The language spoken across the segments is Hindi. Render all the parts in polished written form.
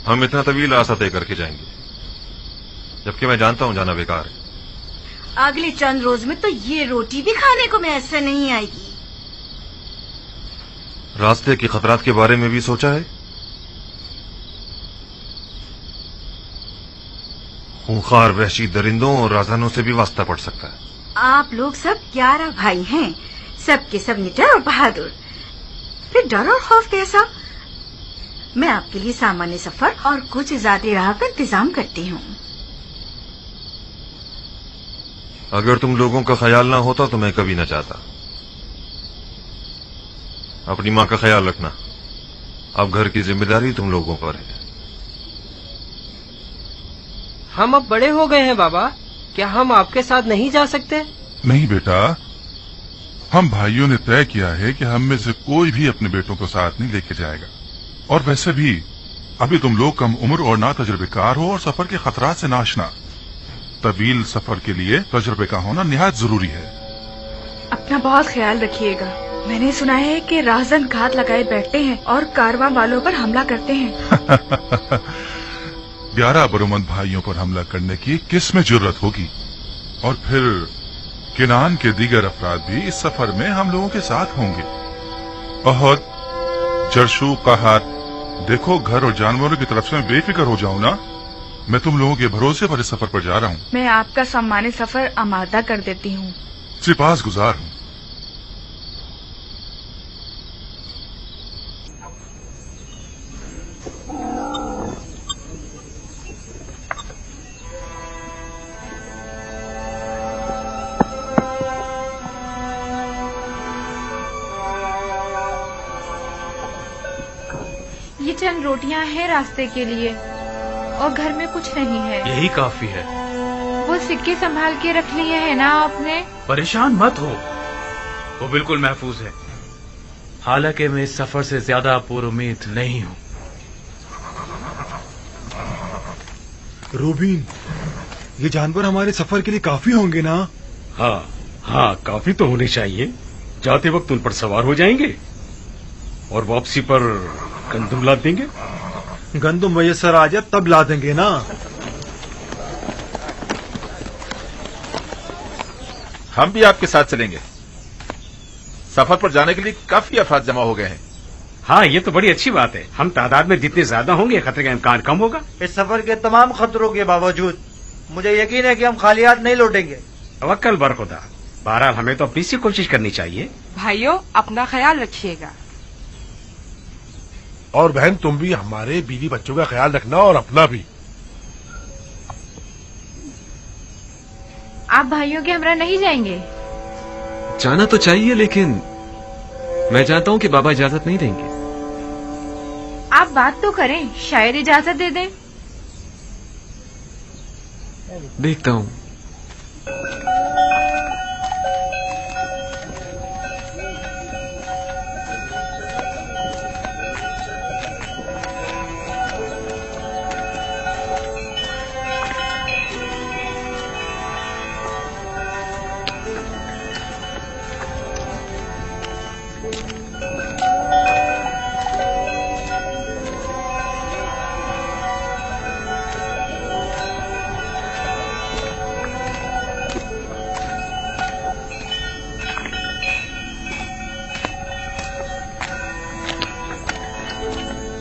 हम इतना तवील रास्ता तय करके जाएंगे, जबकि मैं जानता हूं जाना बेकार है। अगले चंद रोज में तो ये रोटी भी खाने को मैसर नहीं आएगी। रास्ते के खतरात के बारे में भी सोचा है? खूंखार वहशी दरिंदों और राजानों से भी वास्ता पड़ सकता है। आप लोग सब 11 भाई हैं, सब के सब निडर और बहादुर, फिर डर और खौफ कैसा? मैं आपके लिए सामान्य सफर और कुछ ज्यादा राह का इंतजाम करती हूँ। अगर तुम लोगों का ख्याल ना होता तो मैं कभी न चाहता। अपनी माँ का ख्याल रखना। अब घर की जिम्मेदारी तुम लोगों पर है। हम अब बड़े हो गए हैं बाबा, क्या हम आपके साथ नहीं जा सकते? नहीं बेटा, हम भाइयों ने तय किया है कि हम में से कोई भी अपने बेटों को साथ नहीं लेके जाएगा। और वैसे भी अभी तुम लोग कम उम्र और ना तजुर्बेकार हो और सफर के खतरात से नाशना। तवील सफर के लिए तजुर्बे का होना निहायत जरूरी है। अपना बहुत ख्याल रखिएगा। मैंने सुना है कि राहजन घात लगाए बैठते हैं और कारवां वालों पर हमला करते हैं। 11 बरोमंद भाइयों पर हमला करने की किस में जुर्रत होगी? और फिर किनान के दीगर अफराद भी इस सफर में हम लोगों के साथ होंगे। अहद, जरशु, कहत, देखो घर और जानवरों की तरफ से मैं बेफिक्र हो जाऊं ना। मैं तुम लोगों के भरोसे पर इस सफर पर जा रहा हूँ। मैं आपका सम्मानी सफर आमादा कर देती हूँ। सिपास गुजार हूँ। ये चंद रोटियां हैं रास्ते के लिए और घर में कुछ नहीं है। यही काफी है। वो सिक्के संभाल के रख लिए है ना आपने? परेशान मत हो, वो बिल्कुल महफूज है। हालांकि मैं इस सफर से ज्यादा पुरुम्मीद नहीं हूँ। रूबीन, ये जानवर हमारे सफर के लिए काफी होंगे ना? हाँ, काफी तो होने चाहिए। जाते वक्त उन पर सवार हो जाएंगे और वापसी पर गंदुम ला देंगे। गंदुम मैसर आ जाए तब ला देंगे ना। हम भी आपके साथ चलेंगे। सफर पर जाने के लिए काफी अफराद जमा हो गए हैं। हाँ, ये तो बड़ी अच्छी बात है। हम तादाद में जितने ज्यादा होंगे खतरे का इम्कान कम होगा। इस सफर के तमाम खतरों के बावजूद मुझे यकीन है कि हम खाली हाथ नहीं लौटेंगे। तवक्कल बर खुदा। बहरहाल हमें तो अपनी सी कोशिश करनी चाहिए। भाइयों, अपना ख्याल रखिएगा। और बहन, तुम भी हमारे बीवी बच्चों का ख्याल रखना और अपना भी। आप भाइयों के हमरा नहीं जाएंगे? जाना तो चाहिए, लेकिन मैं चाहता हूँ कि बाबा इजाजत नहीं देंगे। आप बात तो करें, शायद इजाजत दे दें। देखता हूँ।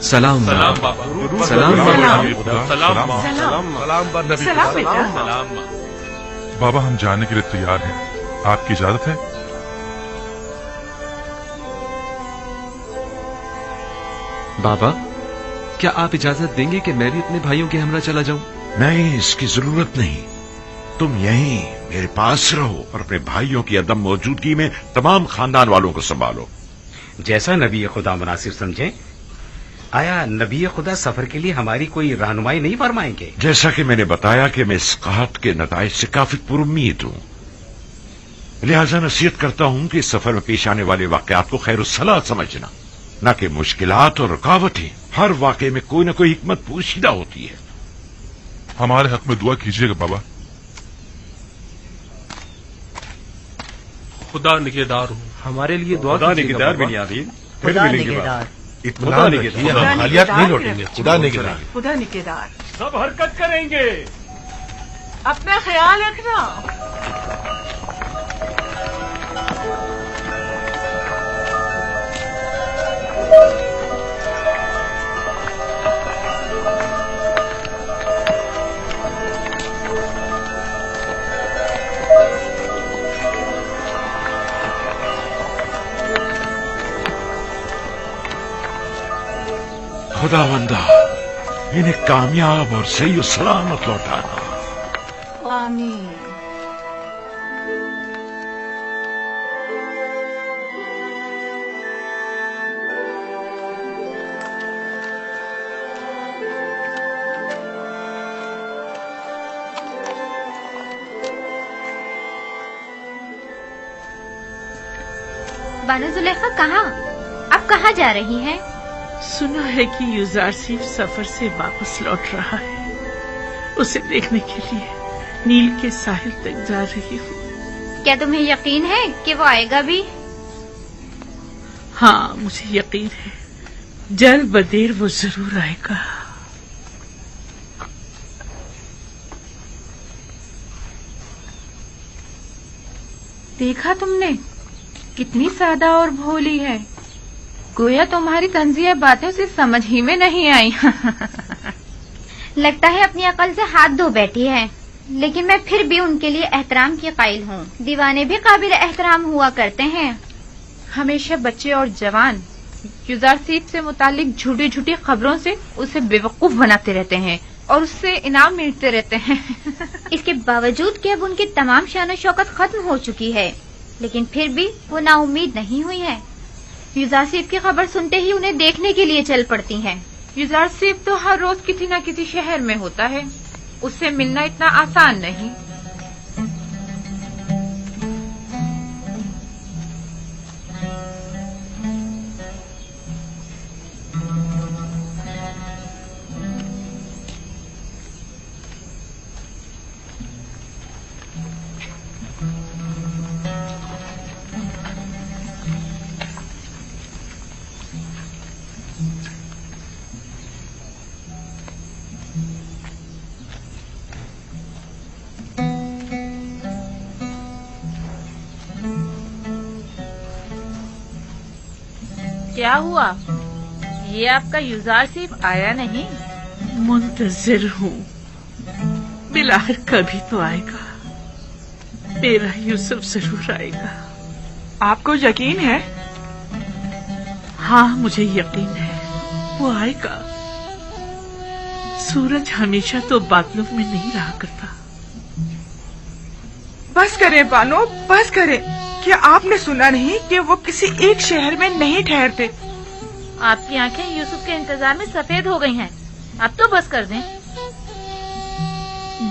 सलाम सलाम बाबा। सलाम सलाम बाबा, हम जाने के लिए तैयार हैं। आपकी इजाजत है? बाबा, क्या आप इजाजत देंगे कि मैं भी अपने भाइयों के हमरा चला जाऊं? नहीं, इसकी जरूरत नहीं। तुम यहीं मेरे पास रहो और अपने भाइयों की अदम मौजूदगी में तमाम खानदान वालों को संभालो। जैसा नबी खुदा मुनासिब समझे। आया नबी खुदा सफर के लिए हमारी कोई रहनुमाई नहीं फरमाएंगे? जैसा कि मैंने बताया कि मैं इस कहत के नताइज से काफी पुरुम्मीद हूँ, लिहाजा नसीहत करता हूँ कि इस सफर में पेश आने वाले वाकयात को खैरुस्सलाह समझना, न कि मुश्किलात और रुकावटें। हर वाकये में कोई न कोई हिकमत पोशीदा होती है। हमारे हक में दुआ कीजिएगा बाबा। खुदा निगहदार हूँ। हमारे लिए दुआ खुदा कीजिएगा निगहदार बाबा। बिनियामीन, फिर खुदा मिलेंगे बाबा। निगहदार। इत्मीनान रखिए, हम खालियात नहीं लौटेंगे। खुदा निगहदार। खुदा निगहदार। सब हरकत करेंगे। अपना ख्याल रखना। खुदावंदा इन्हें कामयाब और सही और सलामत लौटाना। आमीन। बानो जुलेखा कहाँ? अब कहाँ जा रही हैं? सुना है कि युजारसीफ सफर से वापस लौट रहा है। उसे देखने के लिए नील के साहिल तक जा रही हूँ। क्या तुम्हें यकीन है कि वो आएगा भी? हाँ, मुझे यकीन है। जल्द बदेर वो जरूर आएगा। देखा तुमने, कितनी सादा और भोली है। गोया तुम्हारी तंजिया बातें उसे समझ ही में नहीं आई। लगता है अपनी अकल से हाथ धो बैठी है, लेकिन मैं फिर भी उनके लिए एहतराम की कायल हूँ। दीवाने भी काबिल एहतराम हुआ करते हैं। हमेशा बच्चे और जवान युजारसीफ से मुतालिक झूठी झूठी खबरों से उसे बेवकूफ बनाते रहते हैं और उससे इनाम मिलते रहते हैं। इसके बावजूद कि अब उनकी तमाम शान शौकत खत्म हो चुकी है, लेकिन फिर भी वो नाउम्मीद नहीं हुई है। युजारसीफ की खबर सुनते ही उन्हें देखने के लिए चल पड़ती हैं। युजारसीफ तो हर रोज किसी न किसी शहर में होता है, उससे मिलना इतना आसान नहीं। क्या हुआ? ये आपका युजारसीफ आया नहीं? मुंतजिर हूँ, बिलाखिर कभी तो आएगा। मेरा यूसुफ जरूर आएगा। आपको यकीन है? हाँ, मुझे यकीन है वो आएगा। सूरज हमेशा तो बादलों में नहीं रहा करता। बस करें बानो, बस करें। क्या आपने सुना नहीं कि वो किसी एक शहर में नहीं ठहरते? आपकी आंखें यूसुफ के इंतजार में सफेद हो गई हैं। अब तो बस कर दें।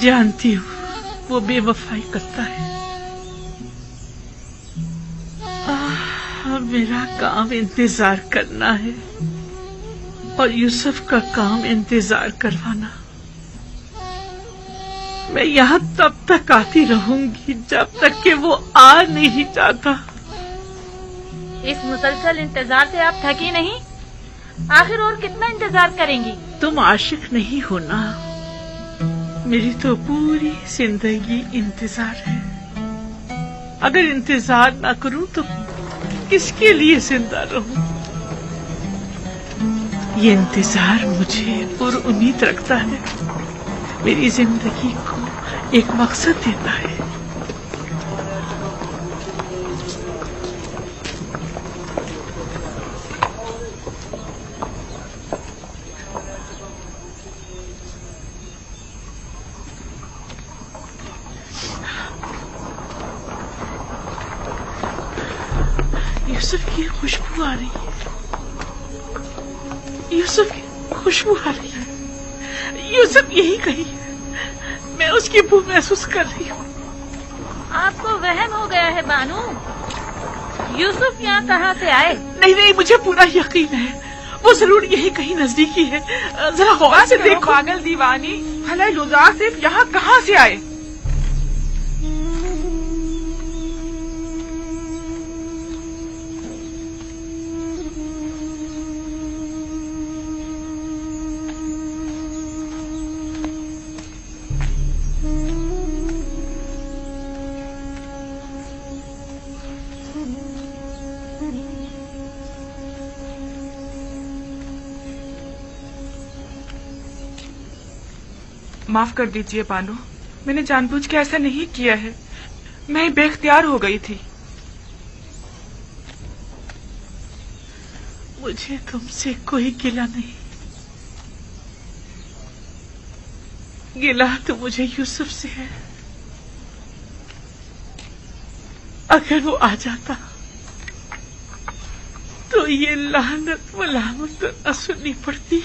जानती हूँ वो बेवफाई करता है। मेरा काम इंतजार करना है और यूसुफ का काम इंतजार करवाना। मैं यहाँ तब तक आती रहूंगी जब तक कि वो आ नहीं जाता। इस मुसलसल इंतजार से आप थकी नहीं? आखिर और कितना इंतजार करेंगी? तुम आशिक नहीं हो ना? मेरी तो पूरी जिंदगी इंतजार है। अगर इंतजार ना करूं तो किसके लिए जिंदा रहूं? ये इंतजार मुझे पुरुम्मीद रखता है। मेरी जिंदगी को एक मकसद देता है। यूसुफ की खुशबू आ रही है। यूसुफ की खुशबू आ रही है। यूसुफ यही कहीं है। मैं उसकी बू महसूस कर रही हूँ। आपको वहम हो गया है बानू। यूसुफ यहाँ कहाँ से आए? नहीं नहीं, मुझे पूरा यकीन है वो जरूर यही कहीं नजदीकी है। जरा गौर से देखो। पागल दीवानी, भला युजारसीफ यहाँ कहाँ से आए? माफ कर दीजिए बानो, मैंने जानबूझ के ऐसा नहीं किया है। मैं बेख्तियार हो गई थी। मुझे तुमसे कोई गिला नहीं। गिला तो मुझे यूसुफ से है। अगर वो आ जाता तो ये लानत मलामत न सुननी पड़ती।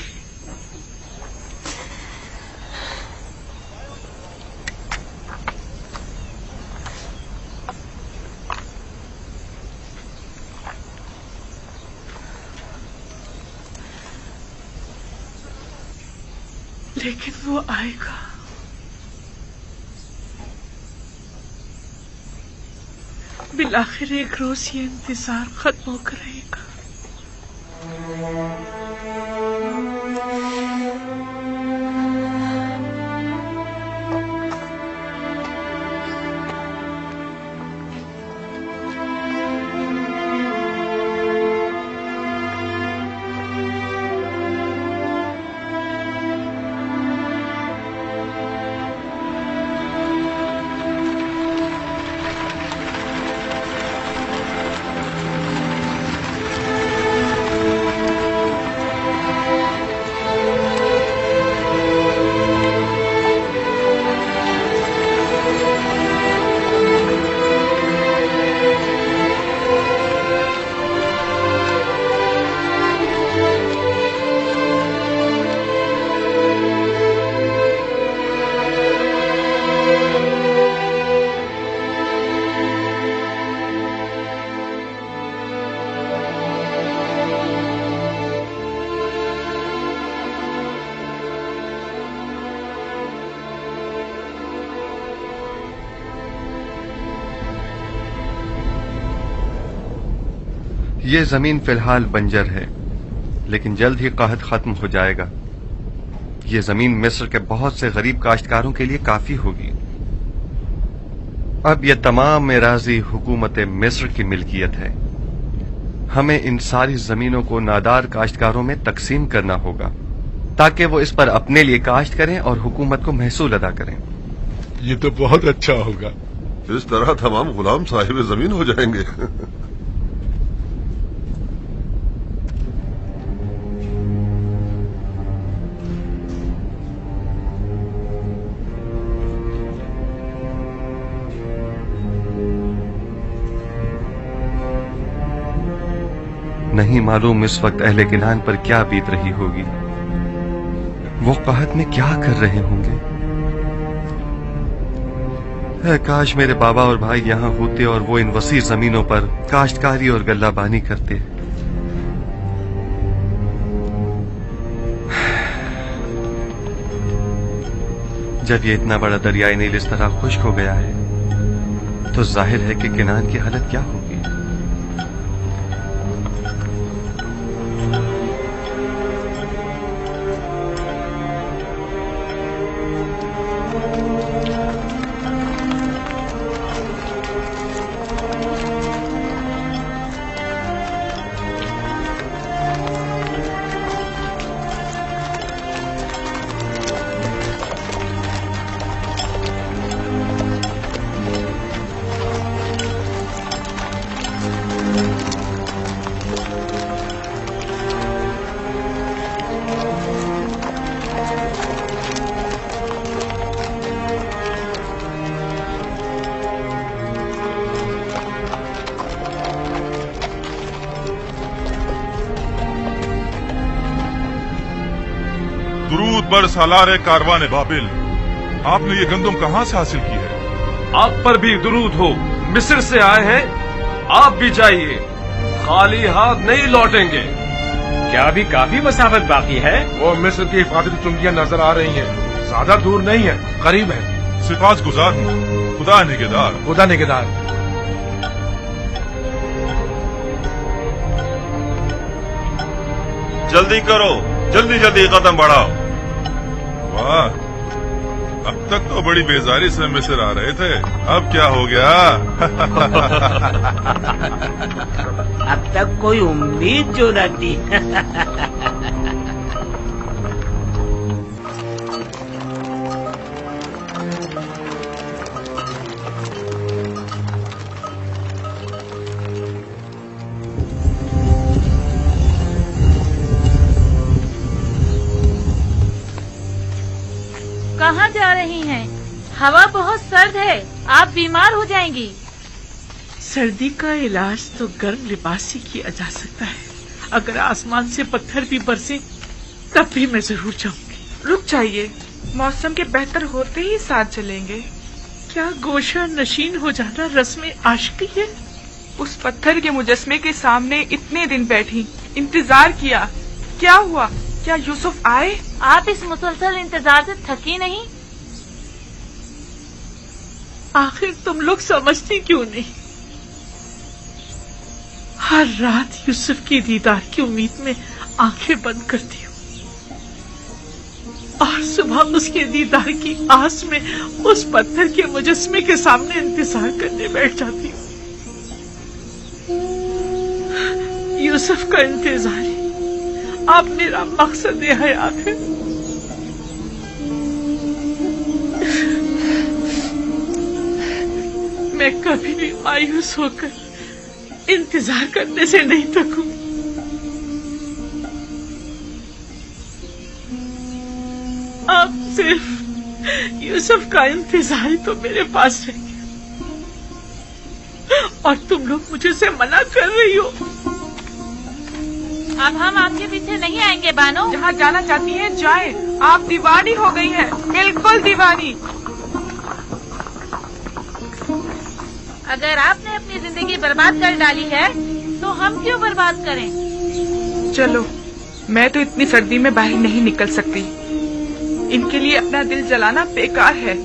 लेकिन वो आएगा। बिलाखिर एक रोज ये इंतजार खत्म होकर रहेगा। ये जमीन फिलहाल बंजर है, लेकिन जल्द ही कहत खत्म हो जाएगा। ये जमीन मिस्र के बहुत से गरीब काश्तकारों के लिए काफी होगी। अब यह तमाम एराजी हुकूमत मिस्र की मिल्कियत है। हमें इन सारी जमीनों को नादार काश्तकारों में तकसीम करना होगा ताकि वो इस पर अपने लिए काश्त करें और हुकूमत को महसूल अदा करें। ये तो बहुत अच्छा होगा। इस तरह तमाम गुलाम साहिब जमीन हो जाएंगे। नहीं मालूम इस वक्त अहले किनान पर क्या बीत रही होगी। वो कहत में क्या कर रहे होंगे। काश मेरे बाबा और भाई यहाँ होते और वो इन वसी जमीनों पर काश्तकारी और गल्लाबानी करते। जब ये इतना बड़ा दरियाई नील इस तरह खुश्क हो गया है तो जाहिर है कि किनान की हालत क्या होगी। दुरूद बर सालारे कारवाने बाबिल, आपने ये गंदम कहाँ से हासिल की है? आप पर भी दुरूद हो। मिस्र से आए हैं, आप भी जाइए, खाली हाथ नहीं लौटेंगे। क्या अभी काफी मसाफत बाकी है? वो मिस्र की हिफाजती चुंगियां नजर आ रही हैं। ज्यादा दूर नहीं है, करीब है। सिफात गुजार हूँ, खुदा निगहदार। खुदा निगहदार। जल्दी करो, जल्दी जल्दी कदम बढ़ाओ। वाह, अब तक तो बड़ी बेजारी से मिस्र आ रहे थे, अब क्या हो गया? अब तक कोई उम्मीद जो न थी। कहाँ जा रही हैं? हवा बहुत सर्द है, आप बीमार हो जाएंगी। सर्दी का इलाज तो गर्म लिबास से किया जा सकता है। अगर आसमान से पत्थर भी बरसे तब भी मैं जरूर जाऊंगी। रुक जाइए, मौसम के बेहतर होते ही साथ चलेंगे। क्या गोशा नशीन हो जाना रस्म आशिकी है? उस पत्थर के मुजस्मे के सामने इतने दिन बैठी, इंतजार किया, क्या हुआ? क्या यूसुफ आए? आप इस मुसलसल इंतजार से थकी नहीं? आखिर तुम लोग समझती क्यों नहीं? हर रात यूसुफ की दीदार की उम्मीद में आंखें बंद करती हूँ और सुबह उसके दीदार की आस में उस पत्थर के मुजस्मे के सामने इंतजार करने बैठ जाती हूँ। यूसुफ का इंतजार ही अब मेरा मकसद हयात है। मैं कभी भी मायूस होकर इंतजार करने से नहीं थकूं। अब सिर्फ यूसुफ का इंतजार ही तो मेरे पास रह गया और तुम लोग मुझे से मना कर रही हो। अब हम आपके पीछे नहीं आएंगे बानो। जहाँ जाना चाहती हैं जाएं। आप दीवानी हो गई हैं, बिल्कुल दीवानी। अगर आपने अपनी जिंदगी बर्बाद कर डाली है तो हम क्यों बर्बाद करें? चलो, मैं तो इतनी सर्दी में बाहर नहीं निकल सकती। इनके लिए अपना दिल जलाना बेकार है।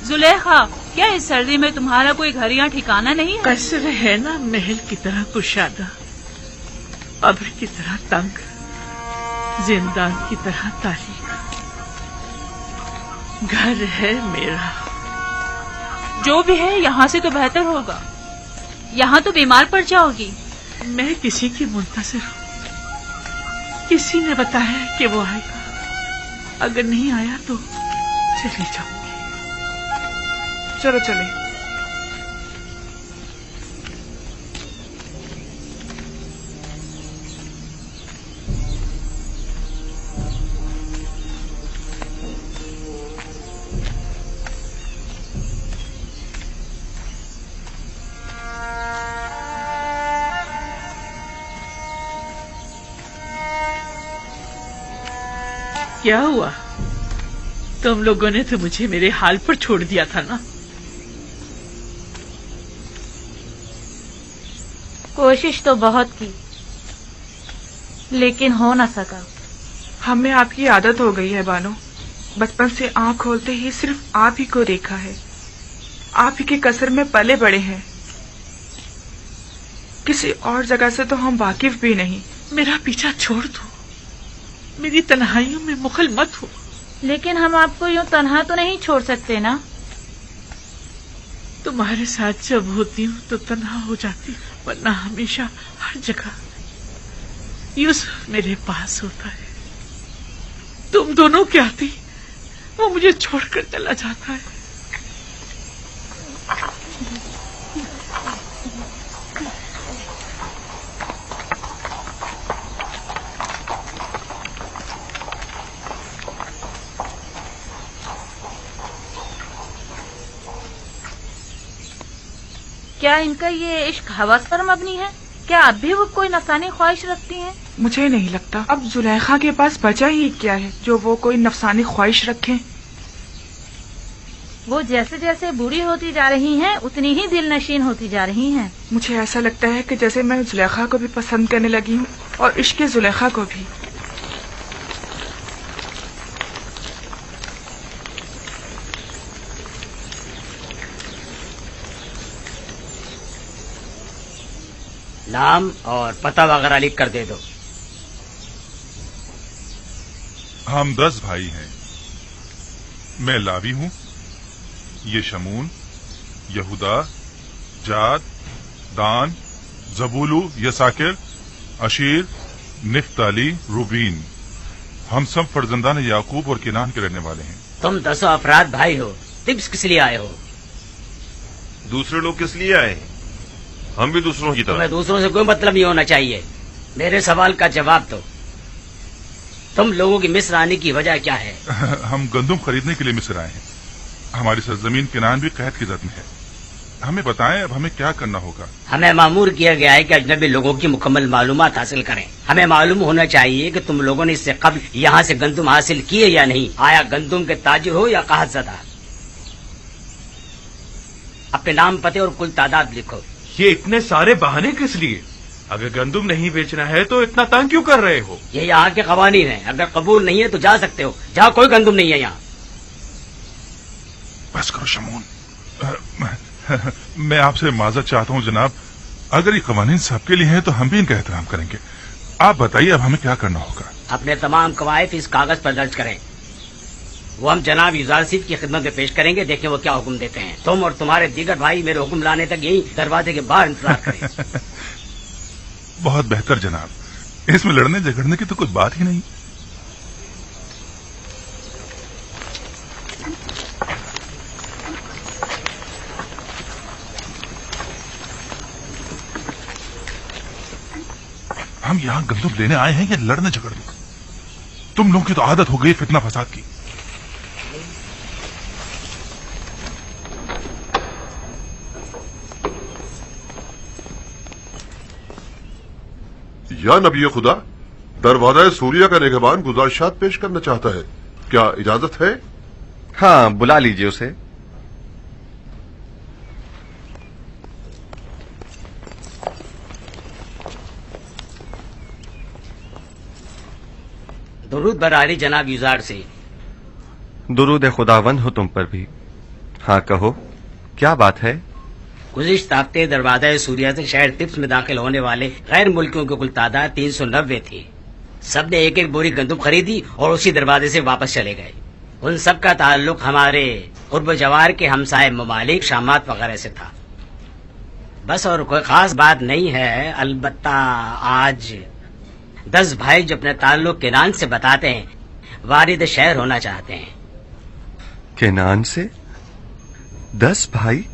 जुलेखा, क्या इस सर्दी में तुम्हारा कोई घर या ठिकाना नहीं है? कसर है ना महल की तरह कुशादा, कब्र की तरह तंग, जिंदान की तरह तारीख। घर है मेरा। जो भी है यहाँ से तो बेहतर होगा। यहाँ तो बीमार पड़ जाओगी। मैं किसी की मुंतज़िर हूँ। किसी ने बताया कि वो आएगा। अगर नहीं आया तो चली जाऊंगी। चलो चले। क्या हुआ? तुम लोगों ने तो मुझे मेरे हाल पर छोड़ दिया था ना। कोशिश तो बहुत की लेकिन हो न सका। हमें आपकी आदत हो गई है बानो। बचपन से आँख खोलते ही सिर्फ आप ही को देखा है। आप ही के कसर में पले बड़े हैं। किसी और जगह से तो हम वाकिफ भी नहीं। मेरा पीछा छोड़ दो। मेरी तन्हाइयों में मुखल मत हो। लेकिन हम आपको यूं तन्हा तो नहीं छोड़ सकते ना। तुम्हारे साथ जब होती हूँ तो तन्हा हो जाती हूँ, वरना हमेशा हर जगह यूसुफ मेरे पास होता है। तुम दोनों क्या आती, वो मुझे छोड़कर चला जाता है। क्या इनका ये इश्क हवस पर मबनी है? क्या अब भी वो कोई नफसानी ख्वाहिश रखती हैं? मुझे नहीं लगता। अब जुलेखा के पास बचा ही क्या है जो वो कोई नफसानी ख्वाहिश रखें। वो जैसे जैसे बूढ़ी होती जा रही हैं, उतनी ही दिल नशीन होती जा रही हैं। मुझे ऐसा लगता है कि जैसे मैं जुलेखा को भी पसंद करने लगी हूँ और इश्क जुलेखा को भी। नाम और पता वगैरह लिख कर दे दो। हम 10 भाई हैं। मैं लावी हूं, ये शमून, यहूदा, जाद, दान, जबूलू, यसाकिर, अशीर, निफ्ताली, रूबीन। हम सब फर्जंदान याकूब और किनान के रहने वाले हैं। तुम 10 अफराद भाई हो, टिप्स किस लिए आए हो? दूसरे लोग किस लिए आए हैं? हम भी दूसरों की तरह। तुम्हें दूसरों से कोई मतलब नहीं होना चाहिए। मेरे सवाल का जवाब दो। तुम लोगों की मिस्र आने की वजह क्या है? हम गंदुम खरीदने के लिए मिस्र आए हैं। हमारी सरजमीन किनान भी कैद की जद में है। हमें बताएं अब हमें क्या करना होगा। हमें मामूर किया गया है कि अजनबी लोगों की मुकम्मल मालूमात हासिल करें। हमें मालूम होना चाहिए कि तुम लोगों ने इससे कब्ल यहाँ से गंदुम हासिल किए या नहीं। आया गंदुम के ताजिर हो या काहतज़दा। अपने नाम, पते और कुल तादाद लिखो। ये इतने सारे बहाने किस लिए? अगर गंदुम नहीं बेचना है तो इतना तंग क्यों कर रहे हो? ये यहाँ के कवानीन है। अगर कबूल नहीं है तो जा सकते हो। जहाँ कोई गंदुम नहीं है यहाँ। बस करो शमून। मैं आपसे माजरत चाहता हूँ जनाब। अगर ये कवानीन सबके लिए हैं तो हम भी इनका एहतराम करेंगे। आप बताइए अब हमें क्या करना होगा। अपने तमाम कवायद इस कागज पर दर्ज करें। वो हम जनाब यूजारसीफ की खिदमत में पेश करेंगे। देखें वो क्या हुक्म देते हैं। तुम और तुम्हारे दीगर भाई मेरे हुक्म लाने तक यही दरवाजे के बाहर इंतजार करें। बहुत बेहतर जनाब। इसमें लड़ने झगड़ने की तो कोई बात ही नहीं। हम यहाँ गंदुम लेने आए हैं या लड़ने झगड़ने? तुम लोगों की तो आदत हो गई फितना फसाद की। या नबी खुदा, दरवाजा सूरिया का निगहबान गुजारिशात पेश करना चाहता है। क्या इजाजत है? हाँ, बुला लीजिए उसे। दुरूद बरारी जनाब यूजार से। दुरूद खुदावंद हो तुम पर भी। हाँ कहो, क्या बात है? गुज़िश्ता हफ्ते दरवाजा सूरिया से शहर तिब्स में दाखिल होने वाले गैर मुल्कियों की कुल तादाद 390 थी। सबने एक एक बोरी गंदुम खरीदी और उसी दरवाजे से वापस चले गए। उन सब का ताल्लुक हमारे उर्ब जवार के हमसाए ममालिक शामात वगैरह से था। बस और कोई खास बात नहीं है। अलबत्ता आज 10 भाई जो अपने ताल्लुक किनान से बताते हैं वारिद शहर होना चाहते हैं। किनान से 10 भाई?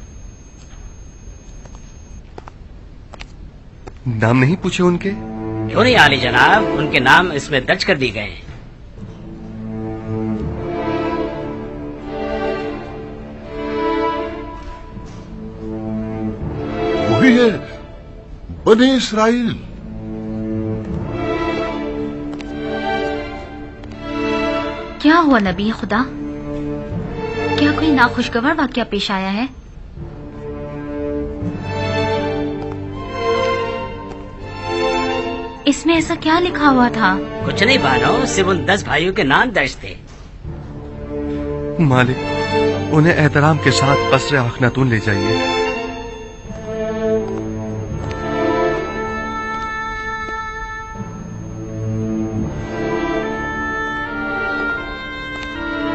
नाम नहीं पूछे उनके? क्यों नहीं आली जनाब, उनके नाम इसमें दर्ज कर दिए गए हैं। वही है, बने इसराइल। क्या हुआ नबी खुदा? क्या कोई नाखुशगवार वाकया पेश आया है? इसमें ऐसा क्या लिखा हुआ था? कुछ नहीं बानो, सिर्फ उन 10 भाइयों के नाम दर्ज थे। मालिक, उन्हें एहतराम के साथ कसरे अखनातून ले जाइए।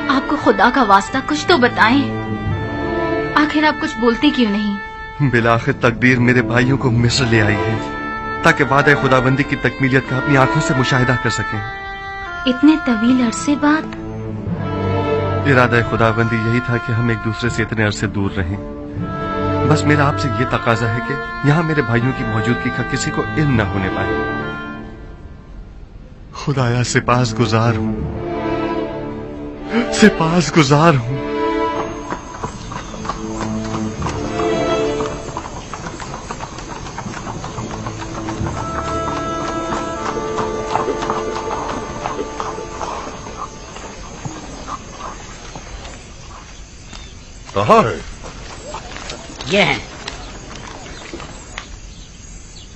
आपको खुदा का वास्ता कुछ तो बताएं। आखिर आप कुछ बोलते क्यों नहीं? बिलाखिर तकदीर मेरे भाइयों को मिस्र ले आई है ताकि वादा खुदाबंदी की तकमीलियत का अपनी आंखों से मुशाहिदा कर सकें। इतने तवील अरसे बाद? इरादा खुदाबंदी यही था कि हम एक दूसरे से इतने अरसे दूर रहें। बस मेरा आपसे ये तकाजा है कि यहाँ मेरे भाइयों की मौजूदगी का किसी को इल्म न होने पाए। खुदाया सिपासगुजार हूँ, सिपासगुजार हूँ। कहाँ है? ये हैं।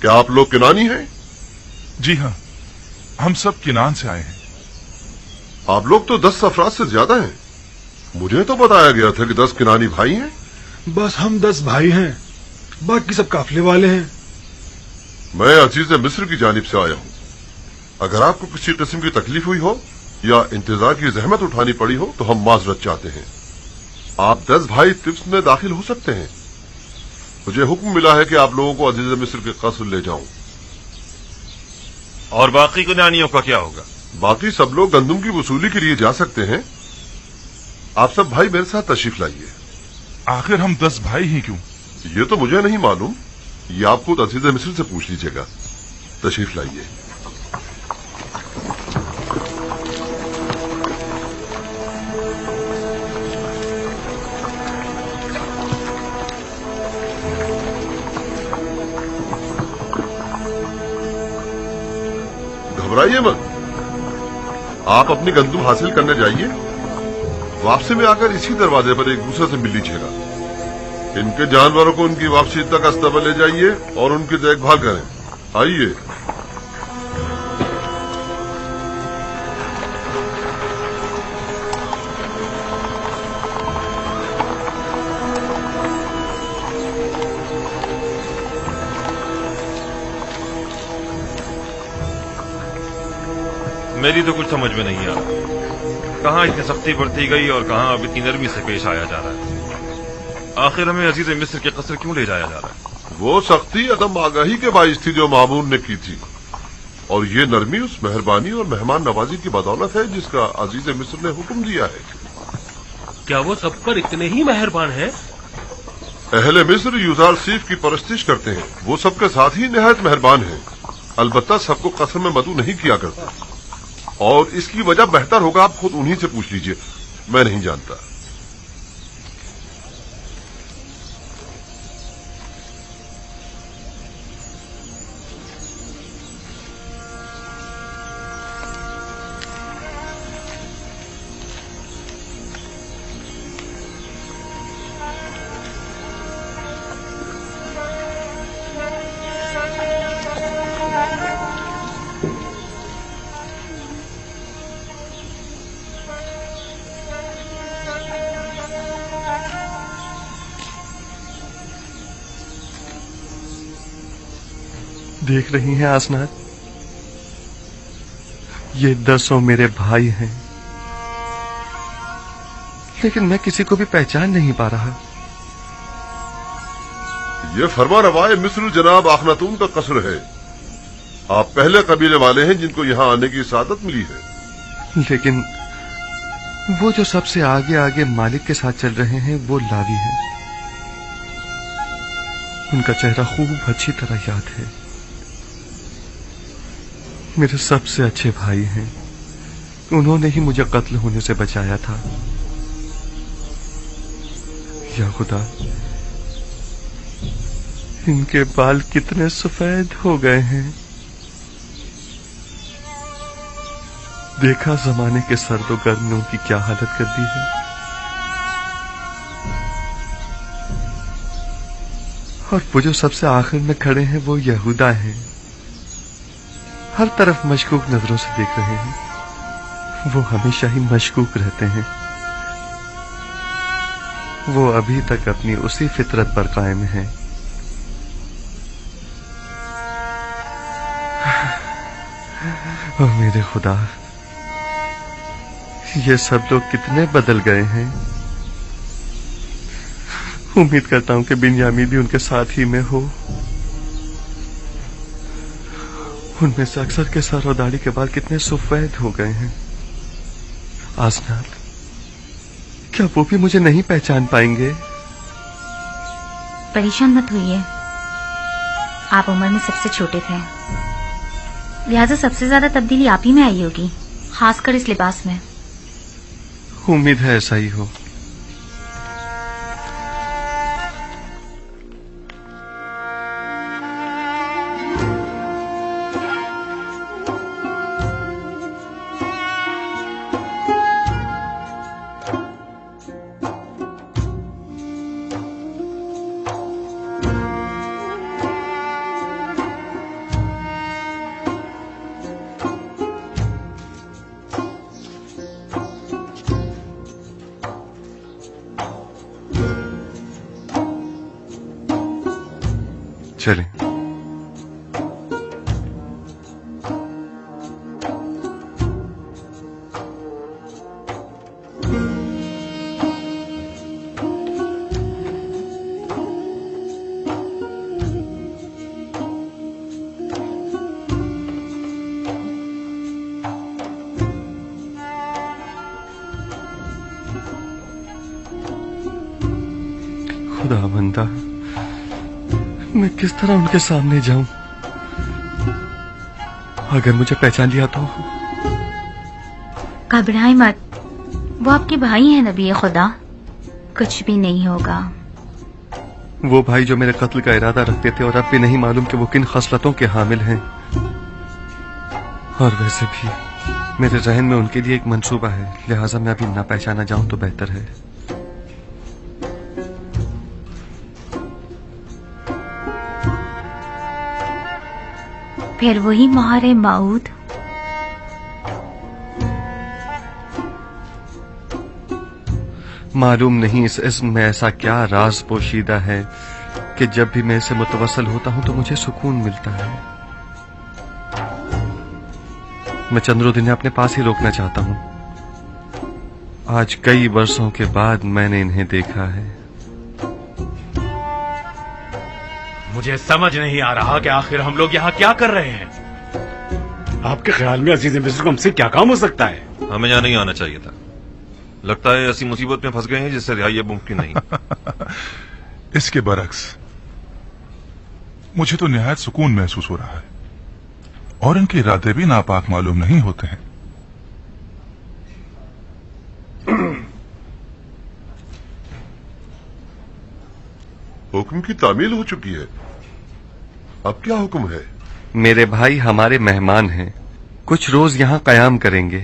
क्या आप लोग किनानी हैं? जी हाँ, हम सब किनान से आए हैं। आप लोग तो 10 अफराद से ज्यादा हैं। मुझे तो बताया गया था कि 10 किनानी भाई हैं। बस हम 10 भाई हैं, बाकी सब काफिले वाले हैं। मैं अजीज मिस्र की जानिब से आया हूँ। अगर आपको किसी किस्म की तकलीफ हुई हो या इंतजार की जहमत उठानी पड़ी हो तो हम माजरत चाहते हैं। आप 10 भाई तिब्स में दाखिल हो सकते हैं। मुझे हुक्म मिला है कि आप लोगों को अजीज मिस्र के कस्र ले जाऊं। और बाकी कुनानियों का क्या होगा? बाकी सब लोग गंदुम की वसूली के लिए जा सकते हैं। आप सब भाई मेरे साथ तशरीफ लाइए। आखिर हम 10 भाई ही क्यों? ये तो मुझे नहीं मालूम, ये आप खुद अजीज मिस्र से पूछ लीजिएगा। तशरीफ लाइए। घबराइए मत, आप अपनी गंदुम हासिल करने जाइए। वापसी में आकर इसी दरवाजे पर एक दूसरे से मिल लीजिएगा। इनके जानवरों को उनकी वापसी तक अस्तबल ले जाइए और उनकी देखभाल करें। आइए। मेरी तो कुछ समझ में नहीं आ रहा, कहाँ इतनी सख्ती बरती गई और कहाँ अब इतनी नरमी से पेश आया जा रहा है। आखिर हमें अजीज मिस्र के कस्र क्यों ले जाया जा रहा है? वो सख्ती अदम आगाही के बाइस थी जो मामून ने की थी, और ये नरमी उस मेहरबानी और मेहमान नवाजी की बदौलत है जिसका अजीज मिस्र ने हुक्म दिया है। क्या वो सब पर इतने ही मेहरबान हैं? अहले मिस्र यूजार सीफ की परस्तिश करते हैं। वो सबके साथ ही निहायत मेहरबान हैं। अलबत्ता सबको कस्र में मदू नहीं किया करता, और इसकी वजह बेहतर होगा आप खुद उन्हीं से पूछ लीजिए। मैं नहीं जानता। देख रही हैं आसनाद, ये 10 मेरे भाई हैं, लेकिन मैं किसी को भी पहचान नहीं पा रहा। ये फरमा रवाए मिस्र जनाब आखनातून का कस्र है। आप पहले कबीले वाले हैं जिनको यहाँ आने की सादत मिली है। लेकिन वो जो सबसे आगे आगे मालिक के साथ चल रहे हैं वो लावी हैं। उनका चेहरा खूब अच्छी तरह याद है। मेरे सबसे अच्छे भाई हैं। उन्होंने ही मुझे कत्ल होने से बचाया था। या खुदा, इनके बाल कितने सफेद हो गए हैं। देखा जमाने के सर्द गर्मियों की क्या हालत कर दी है। और वो जो सबसे आखिर में खड़े हैं वो यहूदा हैं। हर तरफ मशकूक नजरों से देख रहे हैं। वो हमेशा ही मशकूक रहते हैं। वो अभी तक अपनी उसी फितरत पर कायम हैं। ओ मेरे खुदा, ये सब लोग कितने बदल गए हैं। उम्मीद करता हूं कि बिन्यामीन भी उनके साथ ही में हो। उनमें से अक्सर के सर और दाढ़ी के बाल कितने सफेद हो गए हैं। आसनाद, क्या वो भी मुझे नहीं पहचान पाएंगे? परेशान मत होइए, आप उम्र में सबसे छोटे थे, लिहाजा सबसे ज्यादा तब्दीली आप ही में आई होगी, खासकर इस लिबास में। उम्मीद है ऐसा ही हो। चलें। खुदावंदा, मैं किस तरह उनके सामने जाऊं? अगर मुझे पहचान लिया तो? घबराए मत, वो आपके भाई हैं नबी खुदा, कुछ भी नहीं होगा। वो भाई जो मेरे कत्ल का इरादा रखते थे और अब भी नहीं मालूम कि वो किन खसलतों के हामिल हैं। और वैसे भी मेरे जहन में उनके लिए एक मंसूबा है, लिहाजा मैं अभी ना पहचाना जाऊं तो बेहतर है। फिर वही मोहर माऊद। मालूम नहीं इस इस्म में ऐसा क्या राज पोशीदा है कि जब भी मैं इसे मुतवस्सल होता हूं तो मुझे सुकून मिलता है। मैं चंद्रों इन्हें अपने पास ही रोकना चाहता हूं। आज कई वर्षों के बाद मैंने इन्हें देखा है। मुझे समझ नहीं आ रहा कि आखिर हम लोग यहाँ क्या कर रहे हैं। आपके ख्याल में अजीज मिस्र को हमसे क्या काम हो सकता है? हमें यहाँ नहीं आना चाहिए था। लगता है ऐसी मुसीबत में फंस गए हैं जिससे रिहाई अब मुमकिन नहीं। इसके बरक्स मुझे तो निहायत सुकून महसूस हो रहा है और इनके इरादे भी नापाक मालूम नहीं होते हैं। हुक्म की तामील हो चुकी है, अब क्या हुक्म है? मेरे भाई हमारे मेहमान हैं, कुछ रोज यहाँ कयाम करेंगे।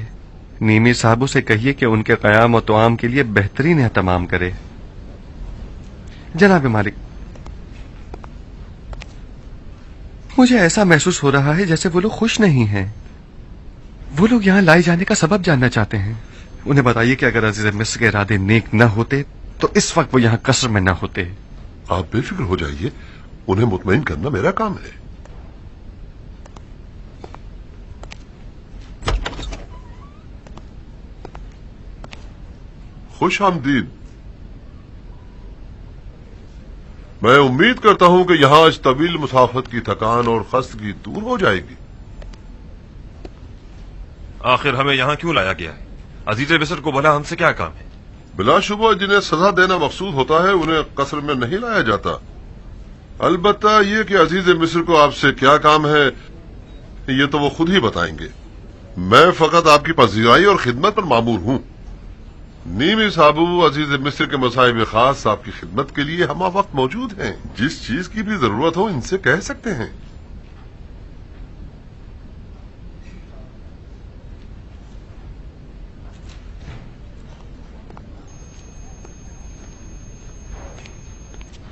नीमी साहबों से कहिए कि उनके कयाम और तोआम के लिए बेहतरीन एहतमाम करे। जनाब मालिक, मुझे ऐसा महसूस हो रहा है जैसे वो लोग खुश नहीं हैं। वो लोग यहाँ लाए जाने का सबब जानना चाहते हैं। उन्हें बताइए कि अगर अजीज मिस्र के इरादे नेक न होते तो इस वक्त वो यहाँ कसर में न होते। आप बेफिक्र हो जाइए, उन्हें मुतमईन करना मेरा काम है। खुश आमदीद। मैं उम्मीद करता हूं कि यहां इस तवील मुसाफत की थकान और खस्तगी दूर हो जाएगी। आखिर हमें यहाँ क्यों लाया गया है? अजीज मिस्र को भला हमसे क्या काम है? बिलाशुबा जिन्हें सजा देना मकसूद होता है उन्हें कसर में नहीं लाया जाता। अलबत्ता ये कि अजीज मिस्र को आपसे क्या काम है ये तो वो खुद ही बताएंगे। मैं फकत आपकी पजीराई और खिदमत पर मामूर हूं। नीमी साबू अजीज मिस्र के मसाइब खास आपकी खिदमत के लिए हम वक्त मौजूद हैं। जिस चीज की भी जरूरत हो इनसे कह सकते हैं।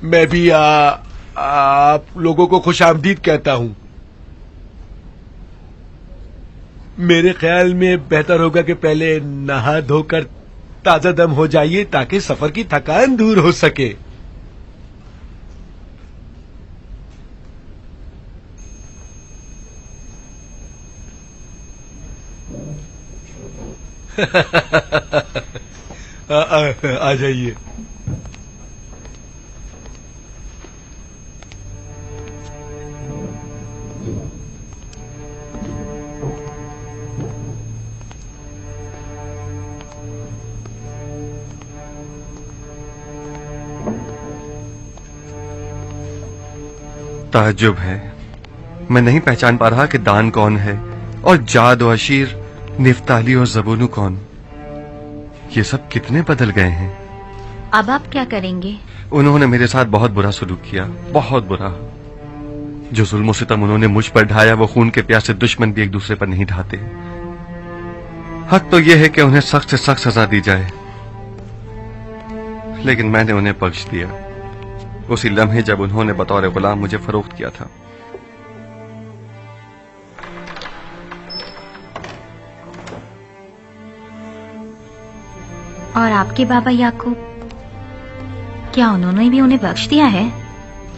मैं भी आप लोगों को खुशामदीद कहता हूं। मेरे ख्याल में बेहतर होगा कि पहले नहा धोकर ताजा दम हो जाइए ताकि सफर की थकान दूर हो सके। आ जाइए। ताज्जुब है, मैं नहीं पहचान पा रहा कि दान कौन है और जाद और अशीर, निफ्ताली और जबूनू कौन। ये सब कितने बदल गए हैं। अब आप क्या करेंगे? उन्होंने मेरे साथ बहुत बुरा सलूक किया, बहुत बुरा। जो जुल्म सितम उन्होंने मुझ पर ढाया वो खून के प्यासे दुश्मन भी एक दूसरे पर नहीं ढाते। हक तो यह है कि उन्हें सख्त से सख्त सजा दी जाए, लेकिन मैंने उन्हें बख्श दिया उसी लम्हे जब उन्होंने बतौर गुलाम मुझे फरोख्त किया था। और आपके बाबा याकूब, क्या उन्होंने भी उन्हें बख्श दिया है?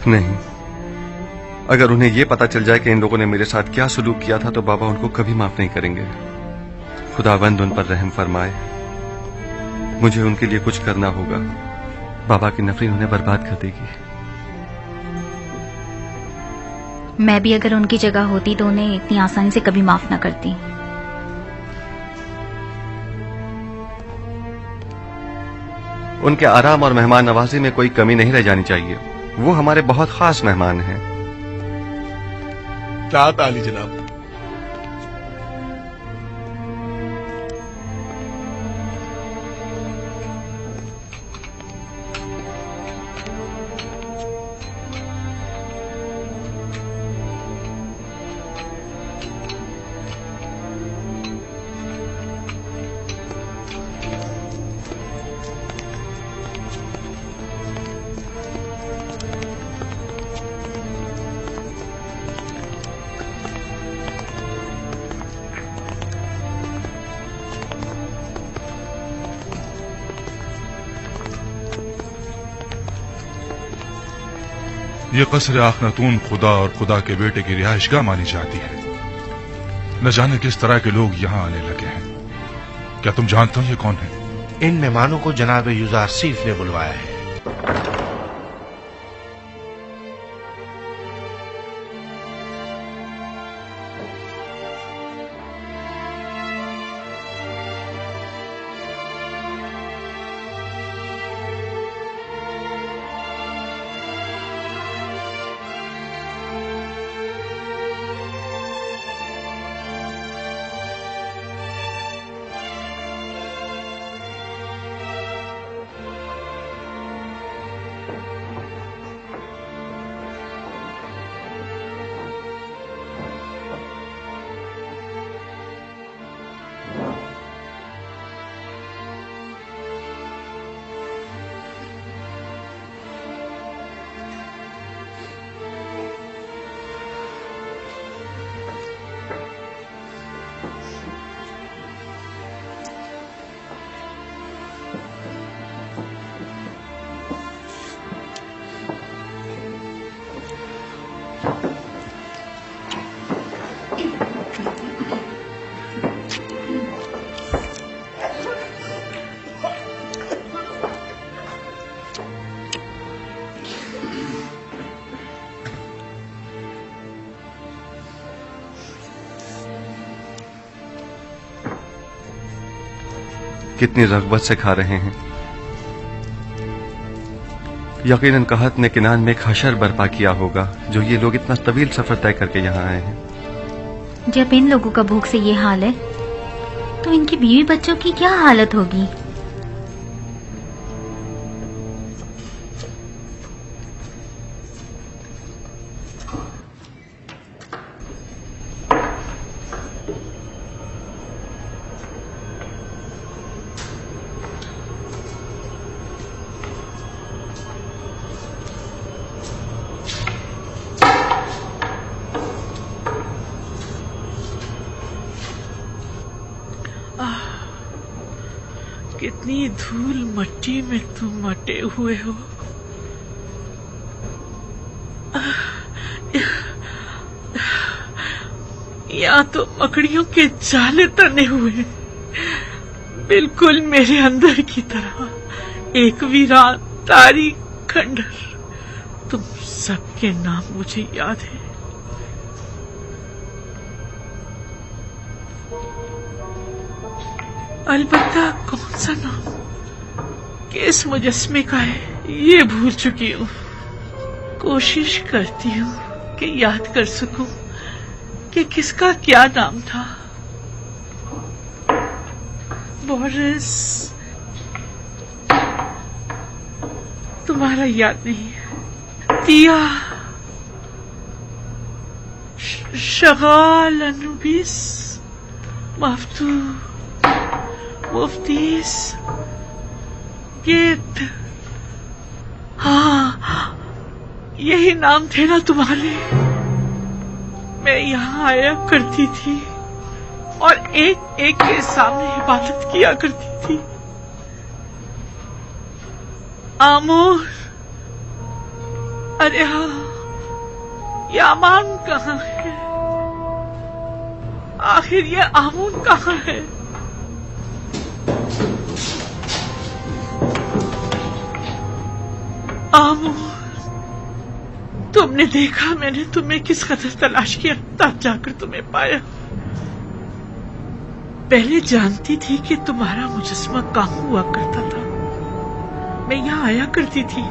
नहीं, अगर उन्हें यह पता चल जाए कि इन लोगों ने मेरे साथ क्या सलूक किया था तो बाबा उनको कभी माफ नहीं करेंगे। खुदावंद उन पर रहम फरमाए। मुझे उनके लिए कुछ करना होगा। बाबा की नफरत उन्हें बर्बाद कर देगी। मैं भी अगर उनकी जगह होती तो उन्हें इतनी आसानी से कभी माफ न करती। उनके आराम और मेहमान नवाजी में कोई कमी नहीं रह जानी चाहिए। वो हमारे बहुत खास मेहमान हैं। तात आली जनाब। ये कसर आखनतून खुदा और खुदा के बेटे की रिहाइशगाह मानी जाती है। न जाने किस तरह के लोग यहाँ आने लगे हैं। क्या तुम जानते हो ये कौन है? इन मेहमानों को जनाब युजारसीफ ने बुलवाया है। कितनी रग़बत से खा रहे हैं। यकीनन कहत ने किनान में एक हशर बर्पा किया होगा जो ये लोग इतना तवील सफर तय करके यहाँ आए हैं। जब इन लोगों का भूख से ये हाल है तो इनकी बीवी बच्चों की क्या हालत होगी। कितनी धूल मट्टी में तुम मटे हुए हो। यहाँ तो मकड़ियों के जाले तने हुए, बिल्कुल मेरे अंदर की तरह एक वीरान तारीख खंडर। तुम सबके नाम मुझे याद है। अलबत्ता कौन सा नाम किस मुजस्मे का है ये भूल चुकी हूँ। कोशिश करती हूँ कि याद कर सकूं कि किसका क्या नाम था। बोरिस, तुम्हारा याद नहीं है। तिया, शगाल, अनुबिस, मफ्तू, मुफ्तीस, गेट। हाँ, यही नाम थे ना तुम्हारे। मैं यहाँ आया करती थी और एक एक के सामने इबादत किया करती थी। आमोर, अरे हाँ, ये अमान कहाँ है? आखिर ये आमून कहाँ है? आमोर, तुमने देखा मैंने तुम्हें किस कदर तलाश किया, तब जाकर तुम्हें पाया। पहले जानती थी कि तुम्हारा मुजस्मा कहाँ हुआ करता था, मैं यहाँ आया करती थी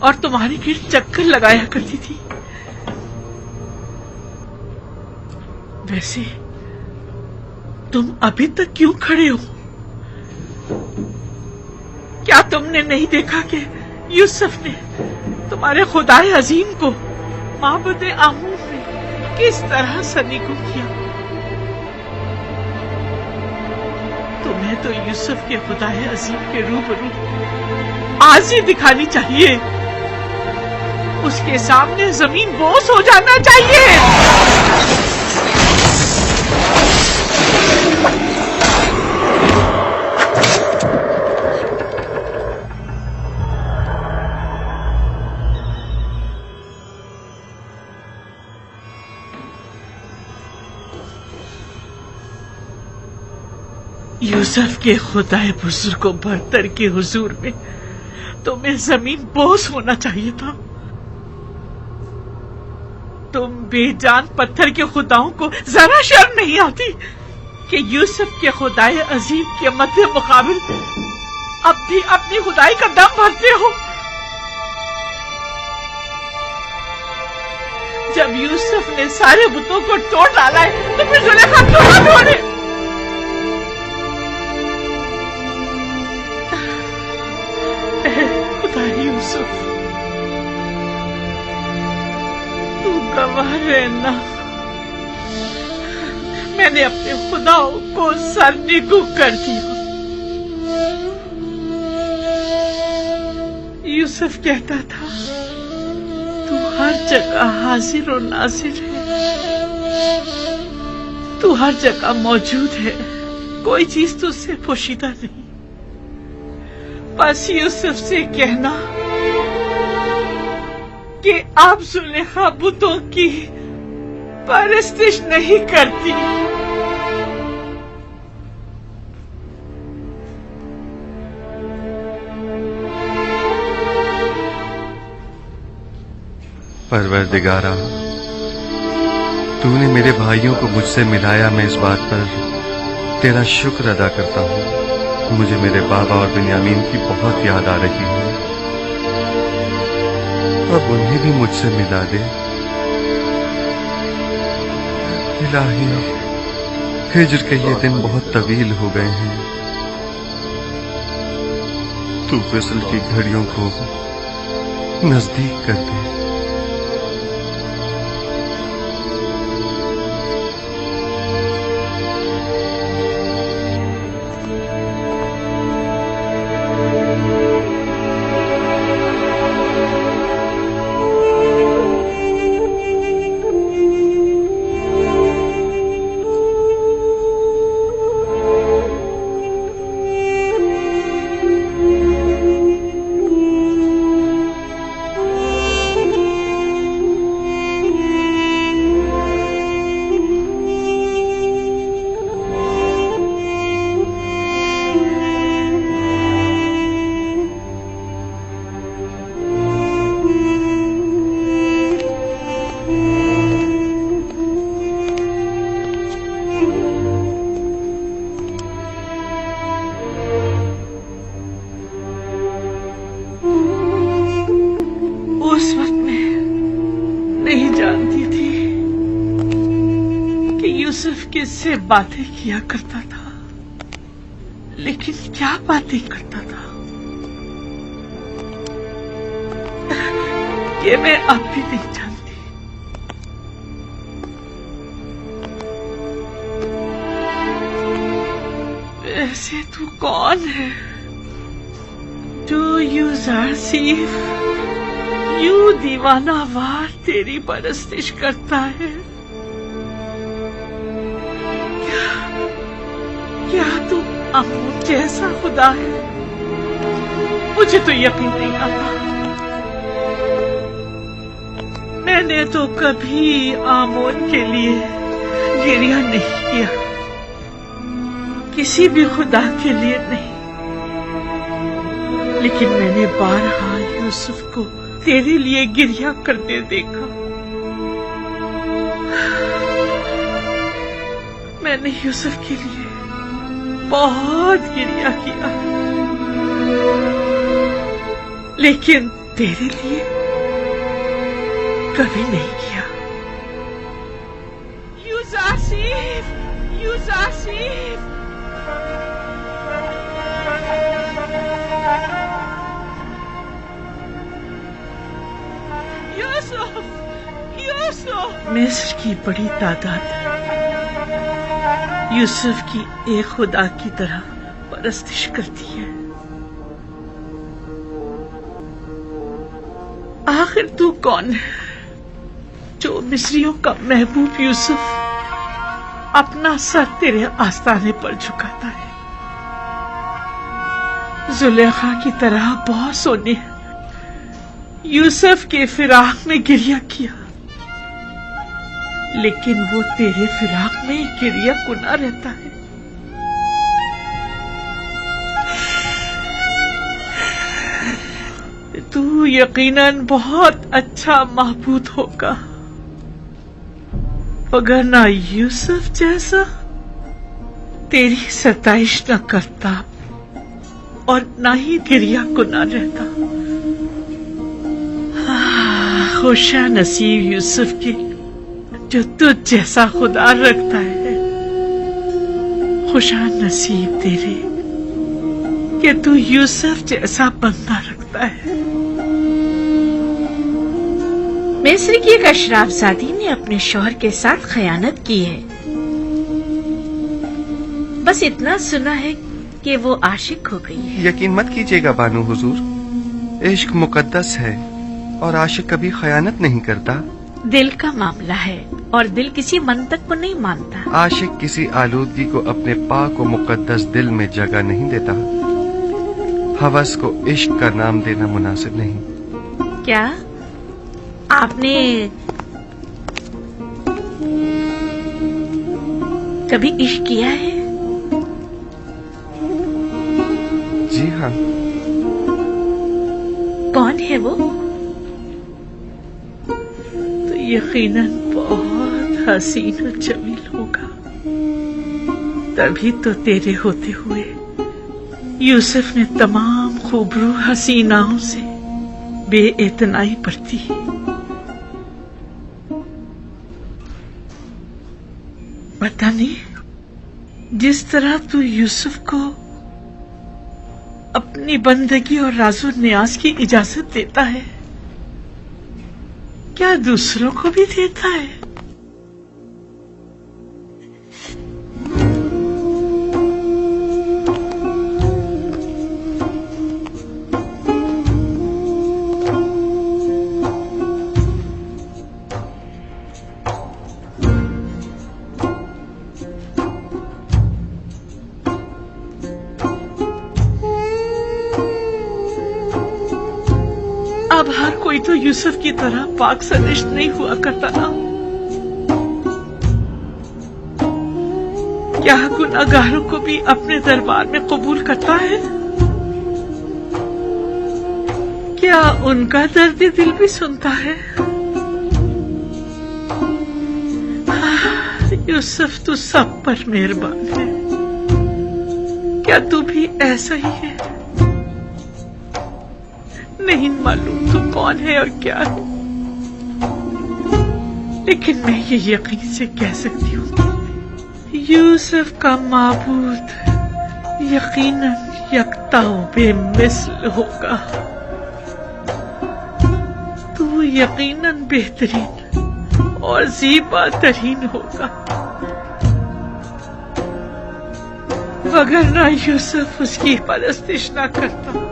और तुम्हारे गिर्द चक्कर लगाया करती थी। वैसे तुम अभी तक क्यों खड़े हो? क्या तुमने नहीं देखा कि यूसुफ ने तुम्हारे खुदाए अजीम को माबुद आमून में किस तरह सनीको किया? तुम्हें तो यूसुफ के खुदाए अजीम के रूबरू आज ही दिखानी चाहिए। उसके सामने जमीन बोस हो जाना चाहिए। यूसुफ के खुदाए बुजुर्गों बरतर के हुजूर में तुम्हें जमीन बोस होना चाहिए था। तुम बेजान पत्थर के खुदाओं को जरा शर्म नहीं आती कि यूसुफ के खुदाए अजीम के मध्य मुकाबिल अब भी अपनी खुदाई का दम भरते हो। जब यूसुफ ने सारे बुतों को तोड़ डाला है तो फिर जुलेखा क्यों ना तोड़े? खुदा यूसुफ, तू गवाह रहना, मैंने अपने खुदाओं को सरनिगू कर दिया। यूसुफ कहता था तू हर जगह हाजिर और नाजिर है, तू हर जगह मौजूद है, कोई चीज तुझसे पोशीदा नहीं। बस यूसुफ से कहना कि आप जुलेखा बुतों की परस्तिश नहीं करती। परवरदिगारा, तूने मेरे भाइयों को मुझसे मिलाया, मैं इस बात पर तेरा शुक्र अदा करता हूँ। मुझे मेरे बाबा और बिन्यामीन की बहुत याद आ रही है, अब उन्हें भी मुझसे मिला दे। इलाही, हिज्र के ये दिन बहुत तवील हो गए हैं, तू विसल की घड़ियों को नजदीक कर दे। किससे बातें किया करता था, लेकिन क्या बातें करता था ये मैं अब भी नहीं जानती। वैसे तू कौन है जो यूसुफ यूं दीवाना वार तेरी परस्तिश करता है? क्या तू आमून जैसा खुदा है? मुझे तो यकीन नहीं आता। मैंने तो कभी आमून के लिए गिरिया नहीं किया, किसी भी खुदा के लिए नहीं, लेकिन मैंने बारहा यूसुफ को तेरे लिए गिरिया करते देखा। मैंने यूसुफ के लिए बहुत गिरिया किया, लेकिन तेरे लिए कभी नहीं किया। यूजासिफ, यूजासिफ, यूसुफ, यूसुफ। मिस्र की बड़ी तादाद यूसुफ की एक खुदा की तरह परस्तिश करती है। आखिर तू कौन है जो मिस्रियों का महबूब यूसुफ अपना सर तेरे आस्ताने पर झुकाता है? जुलेखा की तरह बॉसों ने यूसुफ के फिराक में गिरिया किया, लेकिन वो तेरे फिराक में गिरिया कुना रहता है। तू यकीनन बहुत अच्छा महबूद होगा, अगर ना यूसुफ जैसा तेरी सताइश न करता और ना ही गिरिया कुना रहता। खुशा नसीब यूसुफ के जो तुझ जैसा खुदा रखता है। खुशा नसीब तेरे कि तू यूसुफ जैसा बंदा रखता है। मिस्र की एक अशराफजादी ने अपने शौहर के साथ खयानत की है। बस इतना सुना है कि वो आशिक हो गई है। यकीन मत कीजिएगा बानू हुजूर, इश्क मुकद्दस है और आशिक कभी खयानत नहीं करता। दिल का मामला है और दिल किसी मंतक को नहीं मानता। आशिक किसी आलूदगी को अपने पाक और मुकद्दस दिल में जगह नहीं देता। हवस को इश्क का नाम देना मुनासिब नहीं। क्या आपने कभी इश्क किया है? जी हाँ। कौन है वो? तो यकीनन बहुत हसीन और जमील होगा, तभी तो तेरे होते हुए यूसुफ ने तमाम खूबरू हसीनाओं से बेइतनाई बरती। पता नहीं, जिस तरह तू यूसुफ को अपनी बंदगी और राजो न्याज की इजाजत देता है, क्या दूसरों को भी देता है? अब हर कोई तो यूसुफ की तरह पाक सनिष्ठ नहीं हुआ करता ना। क्या गुनाहगारों को भी अपने दरबार में कबूल करता है? क्या उनका दर्द दिल भी सुनता है? यूसुफ तू सब पर मेहरबान है। क्या तू भी ऐसा ही है? नहीं मालूम तू कौन है और क्या है, लेकिन मैं ये यकीन से कह सकती हूँ यूसुफ का माबूद यकीनन यकता बेमिसल होगा। तू यकीनन बेहतरीन और ज़ीबा तरीन होगा। अगर ना यूसुफ उसकी परस्तिश ना करता,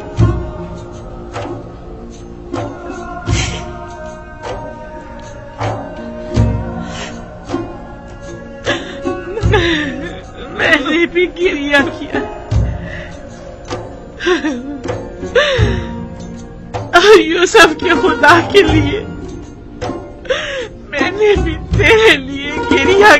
मैंने भी गिरिया किया यूसुफ के खुदा के लिए। मैंने भी तेरे लिए गिरिया